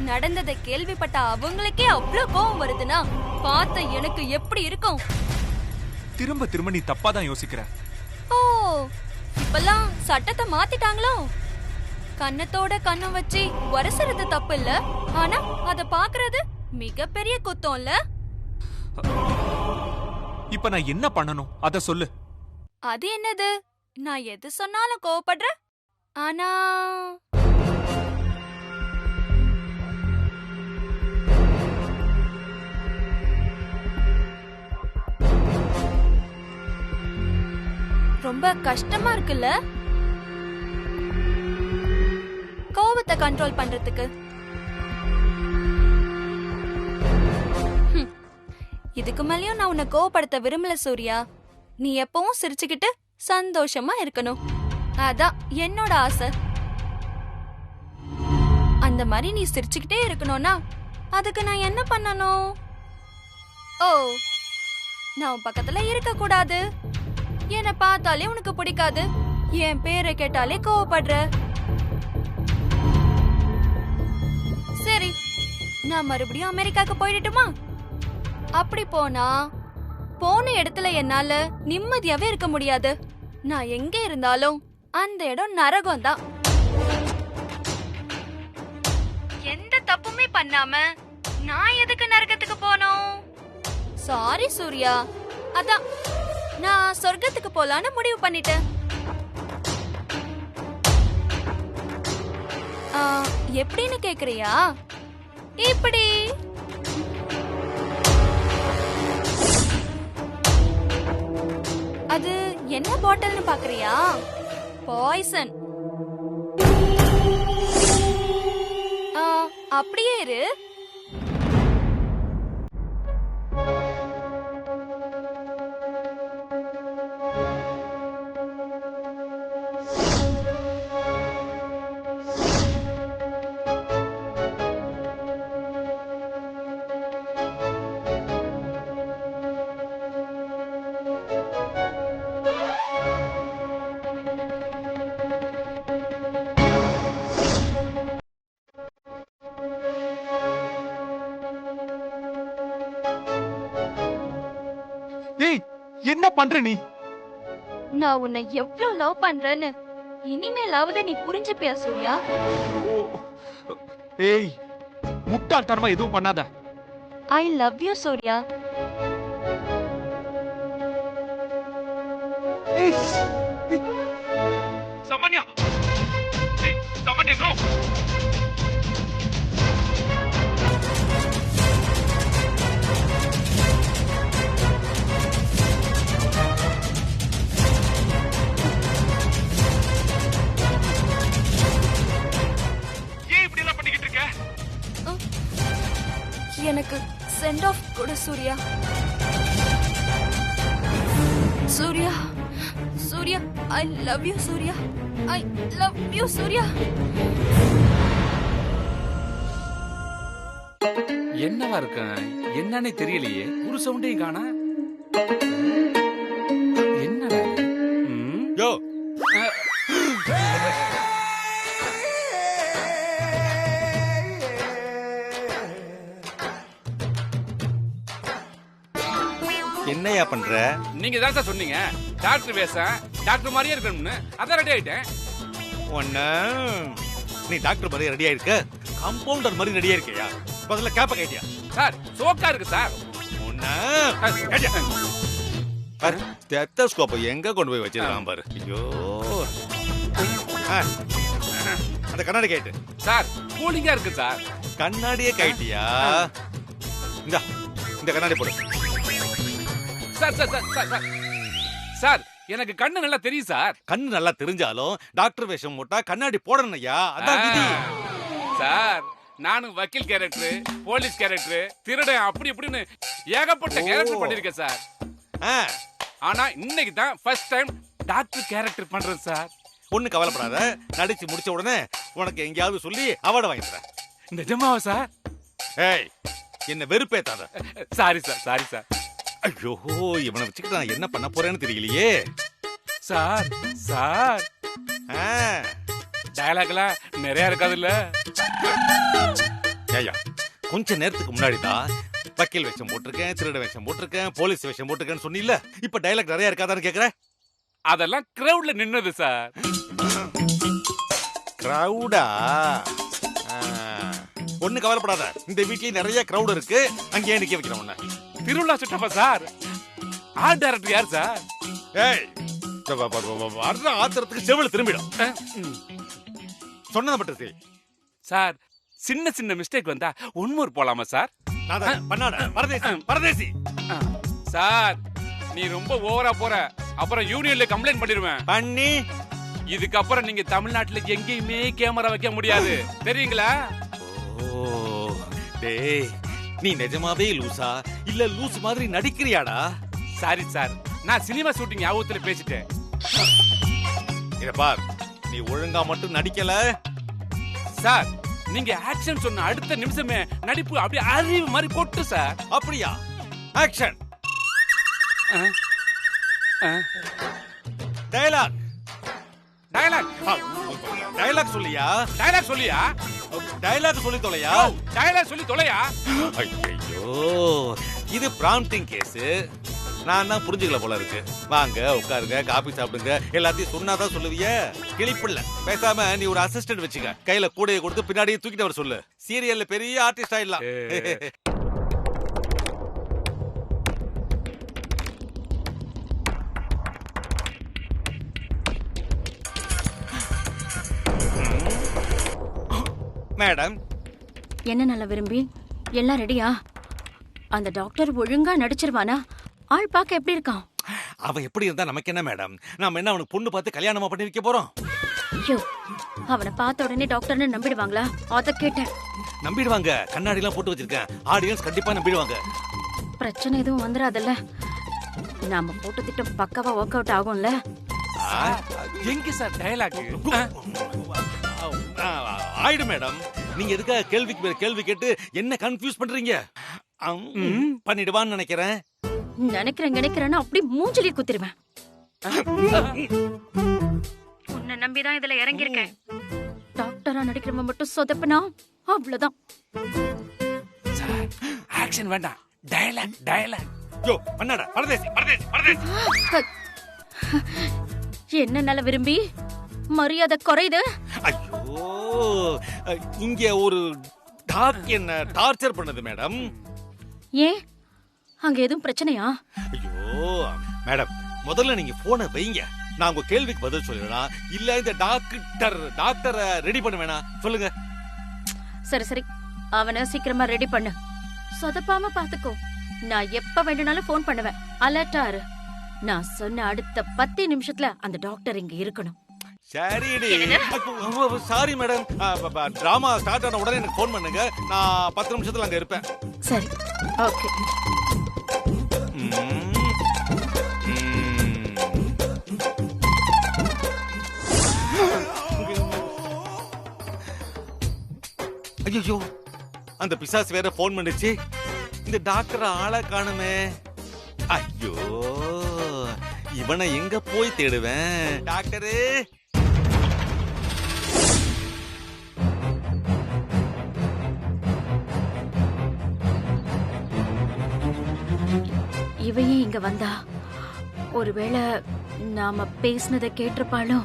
நடந்ததை கேள்விப்பட்ட அவங்களுக்கே அவ்வளவு கோவம் வருதுன்னா பார்த்த எனக்கு எப்படி இருக்கும்? திரும்ப திரும்ப நீ தப்பாதான் யோசிக்கிற. ஓ, இப்பெல்லாம் சட்டத்தை மாத்திட்டாங்களோ? கண்ணத்தோட கண்ணம் வச்சு வரசறது தப்பு இல்ல, ஆனா அத பாக்குறது மிகப்பெரிய குத்தம் இல்ல? இப்ப நான் என்ன பண்ணணும் அத சொல்லு. அது என்னது? நான் எது சொன்னாலும் கோவப்படுற, ஆனா ரொம்ப கஷ்டமா இருக்குல்ல கோவத்தை கண்ட்ரோல் பண்றதுக்கு. இதுக்கு மேலயும் நான் உன்னை கோவப்படுத்த விரும்பல சூர்யா. நீ எப்பவும் சிரிச்சுக்கிட்டு சந்தோஷமா இருக்கணும், அதான் என்னோட ஆசை. அந்த மாதிரி நீ சிரிச்சுக்கிட்டே இருக்கணும்னா அதுக்கு நான் என்ன பண்ணணும்? ஓ, நான் உன் பக்கத்துல இருக்க கூடாது. என்ன பார்த்தாலே உனக்கு பிடிக்காது, என் பேரை கேட்டாலே கோவப்படுற. சரி, நான் மறுபடியும் அமெரிக்காக்கு போயிடட்டுமா? அப்படி போனா போன இடத்துல என்னால நிம்மதியாவே இருக்க முடியாது. நான் எங்க இருந்தாலும் அந்த இடம் நரகம் தான். எந்த தப்புமே பண்ணாம நான் எதுக்கு நரகத்துக்கு போனோம்? சாரி சூர்யா, அதான் நான் சொர்க்கத்துக்கு போலான்னு முடிவு பண்ணிட்டேன். எப்படின்னு கேக்குறியா? இப்படி அது என்ன பாட்டில்னு பாக்குறியா? பாய்சன். அப்படியே இரு. ஏய், என்ன பண்ற நீ? நான் உன்னை எவ்வளவு லவ் பண்றேன்னு இனிமேலாவது நீ புரிஞ்சுப்பியா சூர்யா? ஏய், முட்டாள்தனமா எதுவும் பண்ணாத. I love you Surya. Samanya, Samanya, no. எனக்கு சென்ட் ஆஃப் கொடு Surya. Surya, Surya, I love you Surya. I love you Surya. என்னவா இருக்க? என்னன்னே தெரியலையே. ஒரு சவுண்டையும் காணா. என்னடா? யோ, என்னையா பண்ற? நீங்க தான் சார் சொன்னீங்க டாக்டர் வேஷம் டாக்டர் மாதிரியே இருக்கணும்னு, அதான் ரெடி ஆயிட்டேன். ஒண்ணு நீ டாக்டர் மாதிரி ரெடியா இருக்க, கம்பவுண்டர் மாதிரி ரெடியா இருக்கியா? முதல்ல கேப்ப கேட்டியா? சார் சோக்கா இருக்கு சார். ஸ்டெத்தஸ்கோப்பை எங்க கொண்டு போய் வச்சிருக்கான் பாரு. ஐயோ, அந்த கண்ணாடி கேட்டு சார் கூலிங்கா இருக்கு சார். கண்ணாடியே கைட்டியா? இந்த கண்ணாடி போடு. Sir sir sir sir sir, எனக்கு கண்ணு நல்லா தெரியும் சார். கண்ணு நல்லா தெரிஞ்சாலும் டாக்டர் வேஷம் போட்டா கண்ணாடி போடணும்யா, அதான் விதி. சார் நானும் வக்கீல் கேரக்டர், போலீஸ் கேரக்டர், திருடன், அப்படி இப்படின்னு ஏகப்பட்ட கேரக்டர் பண்ணிருக்கேன் சார். ஆனா இன்னைக்கு தான் ஃபர்ஸ்ட் டைம் டாக்டர் கேரக்டர் பண்றேன் சார். ஒண்ணு கவலைப்படாத, நடிச்சு முடிச்ச உடனே உனக்கு எங்கேயாவது சொல்லி அவார்டு வாங்கி தரேன். நிஜமாவா சார்? ஏய், என்ன வெறுப்பேத்தாத. Sorry sir, sorry sir. ஐயோ, இவனை வச்சுக்கிட்டு நான் என்ன பண்ண போறேன்னு தெரியலையே. சார் சார், டயலாக்லாம் நிறைய இருக்காது இல்ல? ஏய்யா, கொஞ்ச நேரத்துக்கு முன்னாடி தான் வக்கீல் வேஷம் போட்டிருக்கேன், திருட வேஷம் போட்டிருக்கேன், போலீஸ் வேஷம் போட்டிருக்கேன்னு சொன்னீல்ல. இப்ப டயலாக் நிறைய இருக்காதான்னு கேக்குறேன். அதெல்லாம் கிரவுட்ல நின்னது சார். கிரவுடா? ஒண்ணு கவலைப்படாத, இந்த வீட்லயே நிறைய கிரவுட் இருக்கு. அங்கேயே நிக்க வைக்கிறேன் உன்னை. திருவிழா சுட்டப்பா சார். ஆர்ட் டைரக்டர் யார் சார்? ஏய், வர்ற ஆத்திரத்துக்கு செவில திரும்பிடும். சொன்னதை மட்டும் செய். சார், சின்ன சின்ன மிஸ்டேக் வந்தா ஒன்மூர் போலாமா சார்? பண்ணாட பரதேசி பரதேசி. சார், நீ ரொம்ப ஓவரா போற. அப்புறம் யூனியன்ல கம்ப்ளைண்ட் பண்ணிடுவேன். பண்ணி இதுக்கப்புறம் நீங்க தமிழ்நாட்டுல எங்கேயுமே கேமரா வைக்க முடியாது, தெரியுங்களா? ஓ டேய், நீ நிஜமாவே லூசா இல்ல லூஸ் மாதிரி நடிக்கிறியாடா? சாரி சார், நான் சினிமா ஷூட்டிங் ஞாபகத்துல பேசிட்டேன். இத பார், நீ ஒழுங்கா மட்டும் நடிக்கல. சார், நீங்க ஆக்ஷன் சொன்ன அடுத்த நிமிஷமே நடிப்பு அப்படியே அறிவு மாதிரி கொட்டு சார். அப்படியா? ஆக்ஷன். டயலாக். டயலாக். டயலாக் சொல்லியா? டயலாக் சொல்லியா? டயலாக் சொல்லி தொலையா? டயலாக் சொல்லி தொலையா? ஐயோ, இது பிராம்ப்டிங் கேஸ். நான் தான் புரிஞ்சுக்கல போல இருக்கு. வாங்க உட்காருங்க, காபி சாப்பிடுங்க, எல்லாத்தையும் சொன்னாதான் சொல்லுவிய. கிளிப்பில்ல, பேசாம நீ ஒரு அசிஸ்டன்ட் வச்சுக்க. கையில கூடையை கொடுத்து பின்னாடியே தூக்கிட்டு வர சொல்லு. சீரியல்ல பெரிய ஆர்டிஸ்ட் ஆயிடலாம். மேடம், என்ன நல்ல விரும்பி எல்லாம் ரெடியா? அந்த டாக்டர் ஒழுங்கா நடிச்சிருவானா? ஆள் பார்க்க எப்படி இருக்கான்? அவன் எப்படி இருந்தா நமக்கு என்ன மேடம்? நாம என்ன அவனுக்கு பொண்ணு பார்த்து கல்யாணமா பண்ணி வைக்க போறோம்? ஐயோ, அவனை பார்த்த உடனே டாக்டர்னு நம்பிடுவாங்களா? அத கேட்டேன். நம்பிடுவாங்க. கண்ணாடி எல்லாம் போட்டு வச்சிருக்கேன். ஆடியன்ஸ் கண்டிப்பா நம்பிடுவாங்க. பிரச்சனை எதுவும் வந்துடாதல்ல? நாம போட்டு திட்டம் பக்காவா ஒர்க் அவுட் ஆகும்ல? எங்க சார் டயலாக்? ஆயிடும் மேடம். நீங்க எதுக்காக கேள்விக்கு மேல கேள்வி கேட்டு என்ன கன்ஃபியூஸ் பண்றீங்க? பண்ணிடுவான்னு நினைக்கிறேன். நினைக்கிறேன்னு அப்படி மூஞ்சிலே குத்திடுவேன். உன்னை நம்பிதான் இதுல இறங்கியிருக்கேன். டாக்டரா நடிக்கிறவன் மட்டும் சொதப்பனா அவ்வளவுதான். சார், ஆக்ஷன் வேண்டாம், டயலாக் டயலாக். யோ பண்ணாடா, பரதேசி பரதேசி பரதேசி. என்ன நல்ல விரும்பி மரியாதை குறையுது? ஐயோ, இங்க ஒரு டாக் என்ன டார்ச்சர் பண்ணது மேடம். ஏன், அங்க எதுவும் பிரச்சனையா? ஐயோ மேடம், முதல்ல நீங்க போனை வைங்க. நான் உங்க கேள்விக்கு பதில் சொல்லிடுறேன். இல்ல இந்த டாக்டரை ரெடி பண்ண வேணா சொல்லுங்க. சரி சரி, அவனை சீக்கிரமா ரெடி பண்ணு. சொதப்பாம பாத்துக்கோ. நான் எப்ப வேணும்னாலும் போன் பண்ணுவேன். அலர்ட்டா இரு. நான் சொன்ன அடுத்த 10 நிமிஷத்துல அந்த டாக்டர் இங்க இருக்கணும். சரிடி. சாரி மேடம், டிராமா ஸ்டார்ட் ஆன உடனே எனக்கு போன் பண்ணுங்க. நான் 10 நிமிஷத்துல அங்க இருப்பேன். சரி, ஓகே. ஐயோ, அந்த பிசாசு வேற போன் பண்ணுச்சு. இந்த டாக்டர் ஆளை காணுமே. ஐயோ, இவனை எங்க போய் தேடுவேன்? டாக்டரு, இவையே இங்க வந்தா ஒருவேளை நாம பேசினதை கேட்டிருப்பாளோ?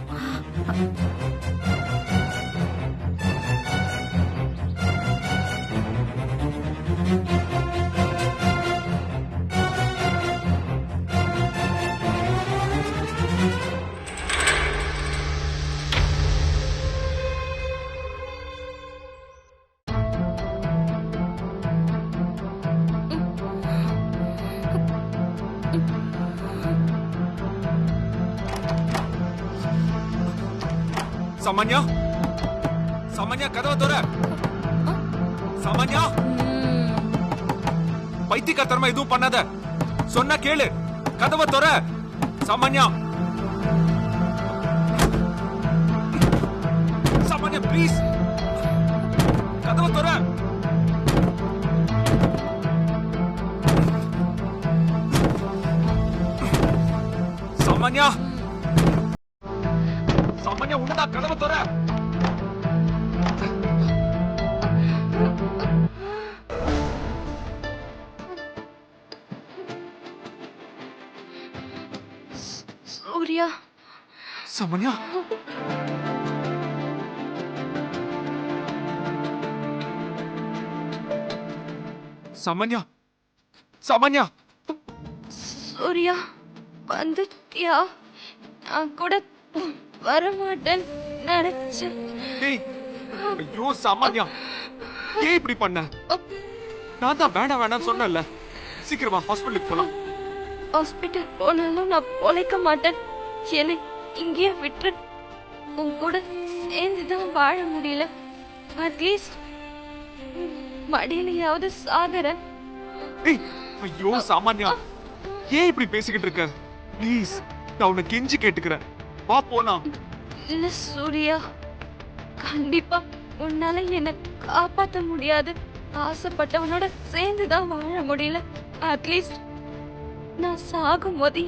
சாமான்யா, சாமான்யா கதவை தோற. சாமான்யா, பைத்தியக்காரத்தனமா எதுவும் பண்ணாத. சொன்னா கேளு, கதவை தோற. சாமான்யா, சாமான்யா ப்ளீஸ், கதவை தோற. சாமான்யா, சாமான்யா உன்னதா, கதவை தோற. சாமான்யா சாமான்யா சாமான்யா சூர்யா வந்துட்டியா? நான் கூட வரமாட்டேன் நினைச்சேன். டேய் ஐயோ சாமான்யா ஏன் இப்படி பண்ண? நான் தான் வேண்டாம் வேண்டாம் சொன்னேன்ல. சீக்கிரமா ஹாஸ்பிட்டலுக்கு போலாம். ஹாஸ்பிட்டல் போனாலும் நான் பொழைக்க மாட்டேன். என்னை இங்கேயே விட்டு உன் கூட சேர்ந்துதான் வாழ முடியல. அட்லீஸ்ட் மடியிலையாவது சாகரன். ஏய் ஐயோ சாமான்யா ஏன் இப்படி பேசிக்கிட்டு இருக்க? ப்ளீஸ் நான் உன்னை கெஞ்சி கேட்டுக்கிறேன். வா போலாம். இல்ல சூர்யா, கண்டிப்பா உன்னால என்னை காப்பாத்த முடியாது. ஆசைப்பட்டவனோட சேர்ந்துதான் வாழ முடியல. அட்லீஸ்ட் நான் சாகும் போது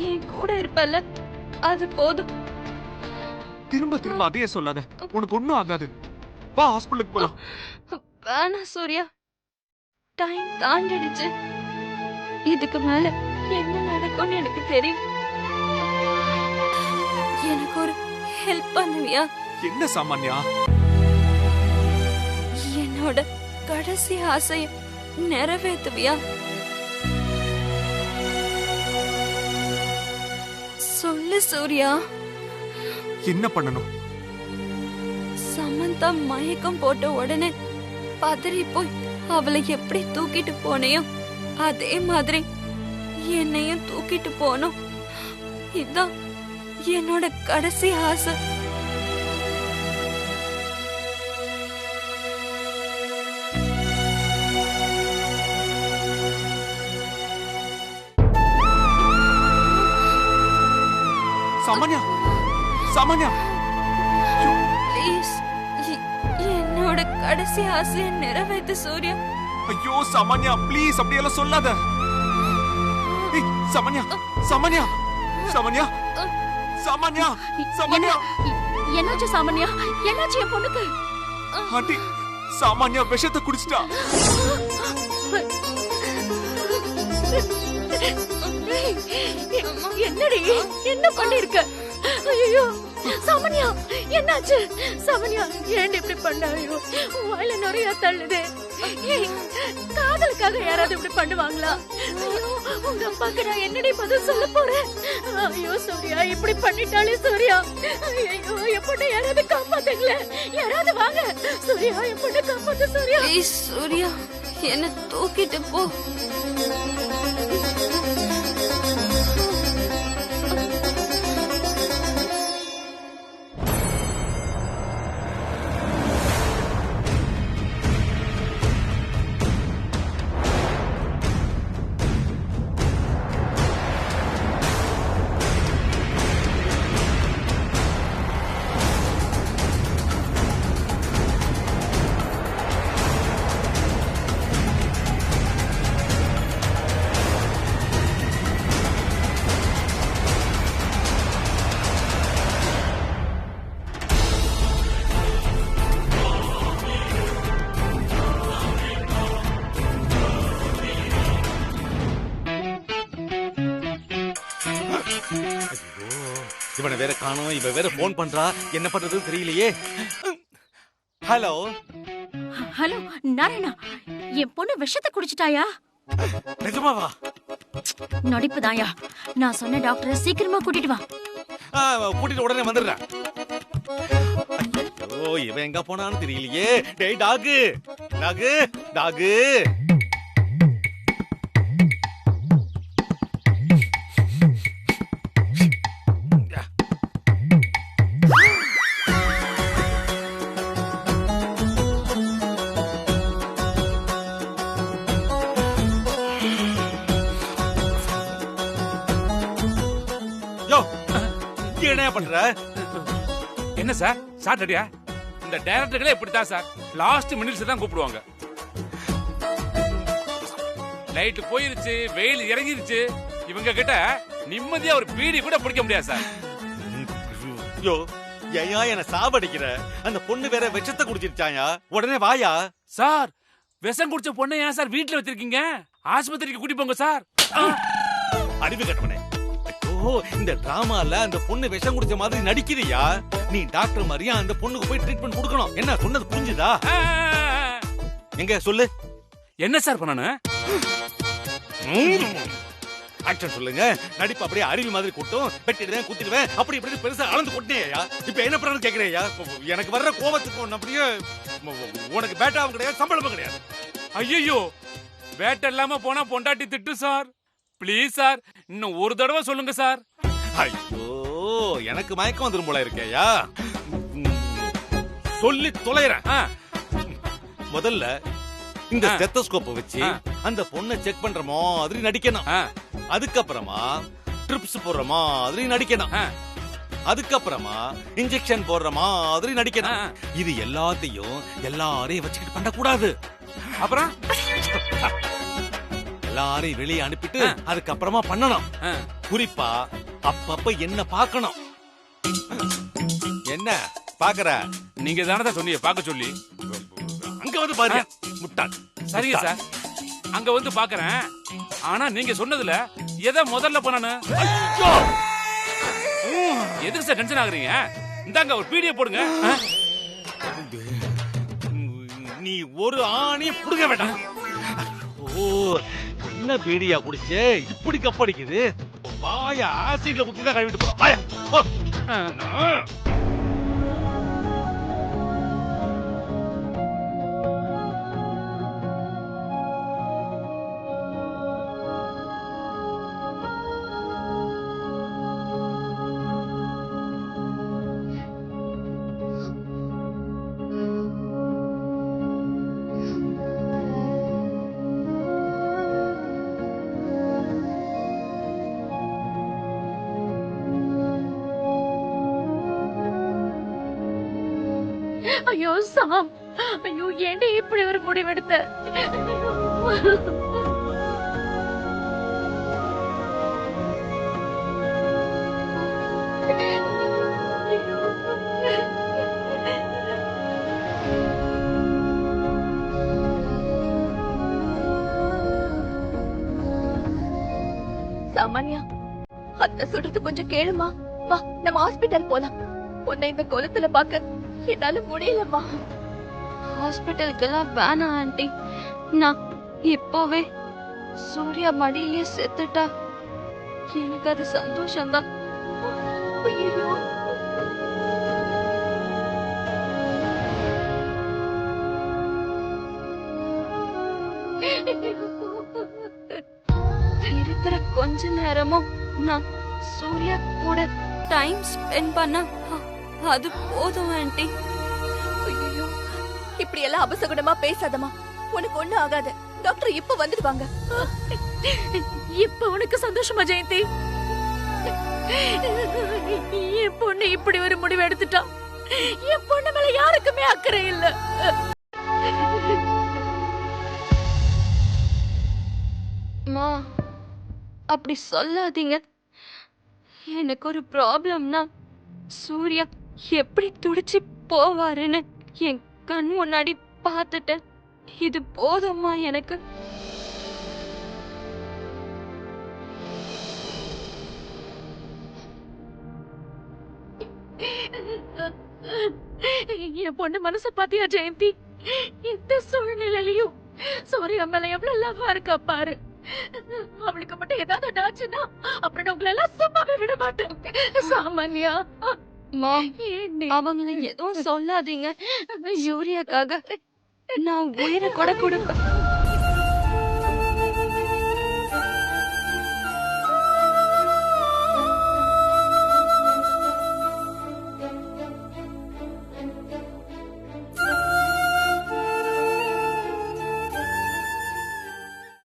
என் கூட இருப்பல்ல, அது போதும். திரும்ப திரும்ப அதையே சொல்லாத. உனக்கு ஒண்ணும் ஆகாது. வா ஹாஸ்பிட்டலுக்கு போலாம். வேணாம் சூர்யா, டைம் தாண்டிடுச்சு. இதுக்கு மேல என்ன நடக்கும்னு எனக்கு தெரியும். எனக்கு ஒரு ஹெல்ப் பண்ணுவியா? என்ன சாமான்யா? என்னோட கடைசி ஆசைய நிறைவேற்றுவியா? சொல்லு சூர்யா. என்ன பண்ணணும்? சமந்தா மயக்கம் போட்ட உடனே பதறி போய் அவளை எப்படி தூக்கிட்டு போனையோ அதே மாதிரி என்னையும் தூக்கிட்டு போனோம். இதான் என்னோட கடைசி ஆசை. சாமான்யா சாமான்யா ப்ளீஸ் என்னோட கடைசி ஆசையை நிறைவேற்று சூர்யா. ஐயோ சாமான்யா ப்ளீஸ் அப்படியெல்லாம் சொல்லாத. ஏய் சாமான்யா சாமான்யா சாமான்யா சாமான்யா சாமான்யா என்னாச்சு சாமான்யா? என்னாச்சு என் பொண்ணுக்கு? ஆண்டி சாமான்யா விஷத்தை குடிச்சிட்டா. என்னடி என்ன பண்ணிருக்க? ஐயோ சாமான்யா என்னாச்சு? சாமான்யா ஏன் இப்படி பண்ண? ஐயோ வாயில நிறைய தள்ளுது. காதலுக்காக யாராவது இப்படி பண்ணுவாங்களா? ஐயோ உங்க அப்பாக்கு நான் என்னடி பதில் சொல்ல போறேன்? ஐயோ சூர்யா இப்படி பண்ணிட்டாலே சூர்யா. ஐயோ என் பொண்ணை யாராவது காப்பாத்துங்களே, யாராவது வாங்க. சூர்யா என் பொண்ணை காப்பாத்து சூர்யா. ப்ளீஸ் சூர்யா, என்ன தூக்கிட்டு போ. இவனை வேற காணோம். இவ வேற போன் பண்றா. என்ன பண்றது தெரியலையே. ஹலோ ஹலோ நாராயணா, என் பொண்ணு விஷத்தை குடிச்சிட்டாயா? நிஜமாவா? நடிப்புதாயா. நான் சொன்ன டாக்டரை சீக்கிரமா கூட்டிட்டு வா. கூட்டிட்டு உடனே வந்துடுறேன். ஐயோ இவன் எங்க போனான்னு தெரியலையே. டேய் டாகு டாகு டாகு. என்ன பண்ற? என்ன சார் சாட்டர்டியா? இந்த டைரக்டர்களே இப்படித்தான் சார், லாஸ்ட் மினிட்ஸ் தான் கூப்பிடுவாங்க. லைட் போயிருச்சு, வெயில் இறங்கிருச்சு, இவங்க கிட்ட நிம்மதியா ஒரு பீடி கூட பிடிக்க முடியாது சார். ஐயோ ஏயா என்ன சாவடிக்கிற? அந்த பொண்ணு வேற விஷத்தை குடிச்சிருச்சாயா? உடனே வாயா. சார் விஷம் குடிச்ச பொண்ணை ஏன் சார் வீட்டுல வச்சிருக்கீங்க? ஆஸ்பத்திரிக்கு கூட்டி போங்க சார். அறிவு கட்டவனே. ஐயோ இந்த டிராமால அந்த பொண்ணு விஷம் குடிச்ச மாதிரி நடிக்கிறியா? நீ டாக்டர் மாதிரியா அந்த பொண்ணுக்கு போய் ட்ரீட்மெண்ட் கொடுக்கணும். என்ன சொன்னது புரிஞ்சுதா? எங்க சொல்லு. என்ன சார் பண்ணணும்? ஆக்ஷன் சொல்லுங்க. நடிப்பு அப்படியே அருவி மாதிரி கொட்டும். வெட்டிடுவேன், குத்திடுவேன், அப்படி இப்படி பெருசா அளந்து கொட்டியா? இப்ப என்ன பண்ணு கேக்குறியா? எனக்கு வர்ற கோபத்துக்கு அப்படியே உனக்கு பேட்டாவும் கிடையாது, சம்பளமும் கிடையாது. ஐயோ, வேட்டை இல்லாம போனா பொண்டாட்டி திட்டு சார். ப்ளீஸ் சார், இன்னும் ஒரு தடவை சொல்லுங்க சார். ஐயோ, எனக்கு மயக்கம் வந்துரும் போல இருக்கேயா? சொல்லி தொலைறேன். முதல்ல இந்த ஸ்டெத்தோஸ்கோப் வச்சு அந்த பொண்ணை செக் பண்ற மாதிரி நடிக்கணும். அதுக்கப்புறமா ட்ரிப்ஸ் போடுற மாதிரி நடிக்கணும். அதுக்கப்புறமா இன்ஜெக்ஷன் போடுற மாதிரி நடிக்கணும். இது எல்லாத்தையும் எல்லாரையும் வச்சுக்கிட்டு பண்ண கூடாது. அப்புறம் எல்லாரையும் வெளியே அனுப்பிட்டு அதுக்கப்புறமா பண்ணணும். குறிப்பா அப்பப்ப என்ன பார்க்கணும். என்ன பாக்குற? நீங்க தானே சொன்னீங்க பார்க்க சொல்லி. அங்க வந்து பாரு. முட்டாள். சரிங்க சார், அங்க வந்து பாக்குறேன். ஆனா நீங்க சொன்னதுல எதை முதல்ல பண்ணணும்? எதுக்கு சார் டென்ஷன் ஆகுறீங்க? இந்தாங்க ஒரு பீடியை போடுங்க. நீ ஒரு ஆணி புடுங்க வேண்டாம். ஓ, என்ன பீடியா குடிச்சே இப்படி கப்படிக்குது? வாயா ஆசிட்ல குத்தி தான் கழுவிட்டு போ. வாயா போ. ஐயோ சாம், ஐயோ ஏன்டி இப்படி ஒரு முடிவெடுத்த? சாமான்யா, அத்தை சொல்றது கொஞ்சம் கேளுமா. வா, நம்ம ஹாஸ்பிட்டல் போலாம். உன்னை இந்த கோலத்துல பாக்க என்னால முடியலம்மா. ஹாஸ்பிட்டலுக்கெல்லாம் வேணாம் ஆண்டி. நான் இப்போவே சூர்யா மடியிலேயே செத்துட்டா எனக்கு அது சந்தோஷம்தான். ஐயோ, இருக்கிற கொஞ்ச நேரமும் நான் சூர்யா கூட டைம் ஸ்பெண்ட் பண்ண அது போதும் ஆண்டி. ஐயோ, இப்படி எல்லாம் அபசகுணமா பேசாதம்மா. உனக்கு ஒண்ணும் ஆகாது. டாக்டர் இப்ப வந்துடுவாங்க. இப்ப உனக்கு சந்தோஷமா ஜெயந்தி? என் பொண்ணு இப்படி ஒரு முடிவு எடுத்துட்டா. என் பொண்ணு மேல யாருக்குமே அக்கறை இல்ல. அம்மா, அப்படி சொல்லாதீங்க. எனக்கு ஒரு ப்ராப்ளம்னா சூர்யா எப்படி துடிச்சு போவாருன்னு என் கண் முன்னாடி பார்த்துட்டேன். இது போதும்மா எனக்கு. என் பொண்ணு மனச பாத்தியா ஜெயந்தி? இந்த சூழ்நிலையிலையும் சூர்யா மேல எவ்வளவு லவ்வா இருக்கா பாரு. அவளுக்கு மட்டும் ஏதாவது ஆச்சுன்னா அப்புறம் உங்களை எல்லாம் சும்மாவே விட மாட்டேன். சாமான்யா, அவங்கள எதுவும் சொல்லாதீங்க. சூர்யாக்காக நான் உயிரை கூட கொடுப்பேன்.